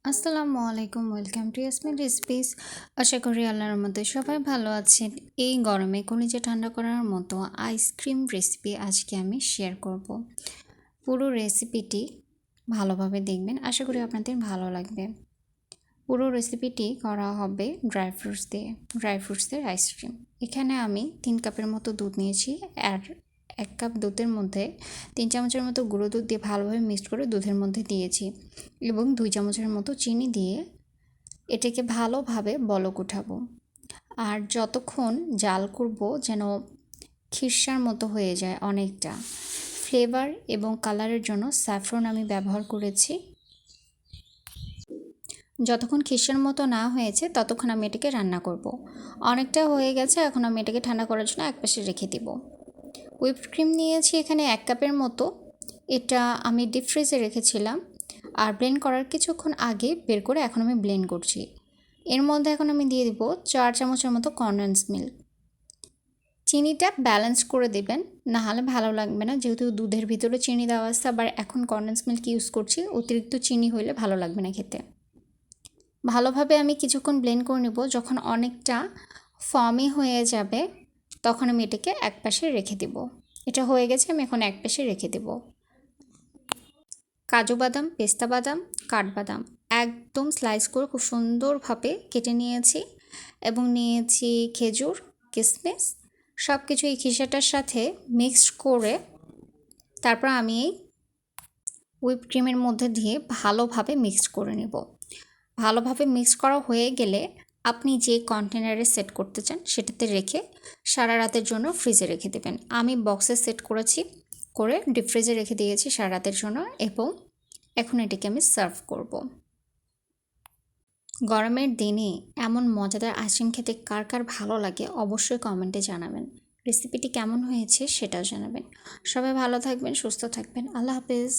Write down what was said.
আসসালামু আলাইকুম, welcome to Yasmin recipes. আশা করি আল্লাহর মধ্যে সবাই ভালো আছেন। এই গরমে কলিজা ঠান্ডা করার মতো আইসক্রিম রেসিপি আজকে আমি শেয়ার করব। পুরো রেসিপিটি ভালোভাবে দেখবেন, আশা করি আপনাদের ভালো লাগবে। পুরো রেসিপিটি করা হবে ড্রাই ফ্রুটসের আইসক্রিম। এখানে আমি 3 কাপের মতো দুধ নিয়েছি, আর 1 কাপ দুধের মধ্যে 3 চামচের মতো গুঁড়ো দুধ দিয়ে ভালোভাবে মিক্সড করে দুধের মধ্যে দিয়েছি এবং 2 চামচের মতো চিনি দিয়ে এটাকে ভালোভাবে বলক উঠাবো। আর যতক্ষণ জাল করব যেন খিরসার মতো হয়ে যায় অনেকটা। ফ্লেভার এবং কালারের জন্য স্যাফরন আমি ব্যবহার করেছি। যতক্ষণ খিরসার মতো না হয়েছে ততক্ষণ আমি এটাকে রান্না করব। অনেকটা হয়ে গেছে, এখন আমি এটাকে ঠান্ডা করার জন্য একপাশে রেখে দিব। হুইপড ক্রিম নিয়েছি এখানে 1 কাপের মতো। এটা আমি ডিপ ফ্রিজে রেখেছিলাম, আর ব্লেন্ড করার কিছুক্ষণ আগে বের করে এখন আমি ব্লেন্ড করছি। এর মধ্যে এখন আমি দিয়ে দিব 4 চামচের মতো কনডেন্স মিল্ক। চিনিটা ব্যালেন্স করে দেবেন, না হলে ভালো লাগবে না, যেহেতু দুধের ভিতরে চিনি দেওয়া আছে। আবার এখন কনডেন্স মিল্ক ইউজ করছি, অতিরিক্ত চিনি হইলে ভালো লাগবে না খেতে। ভালোভাবে আমি কিছুক্ষণ ব্লেন্ড করে নেব। যখন অনেকটা ফর্মি হয়ে যাবে তখন আমি এটাকে একপাশে রেখে দেব। এটা হয়ে গেছে, আমি এখন একপাশে রেখে দেব। কাজু বাদাম, পেস্তা বাদাম, কাঠবাদাম একদম স্লাইস করে খুব সুন্দরভাবে কেটে নিয়েছি, এবং নিয়েছি খেজুর, কিশমিশ। সব কিছু এই খিসাটার সাথে মিক্সড করে তারপর আমি এই হুইপ ক্রিমের মধ্যে দিয়ে ভালোভাবে মিক্সড করে নেব। ভালোভাবে মিক্স করা হয়ে গেলে আপনি যে কন্টেনারে সেট করতে চান সেটাতে রেখে সারা রাতের জন্য ফ্রিজে রেখে দেবেন। আমি বক্সে সেট করেছি, করে ডিপ ফ্রিজে রেখে দিয়েছি সারা রাতের জন্য, এবং এখন এটাকে আমি সার্ভ করব। গরমের দিনে এমন মজাদার আইসক্রিম খেতে কার কার ভালো লাগে অবশ্যই কমেন্টে জানাবেন। রেসিপিটি কেমন হয়েছে সেটাও জানাবেন। সবাই ভালো থাকবেন, সুস্থ থাকবেন। আল্লাহ হাফেজ।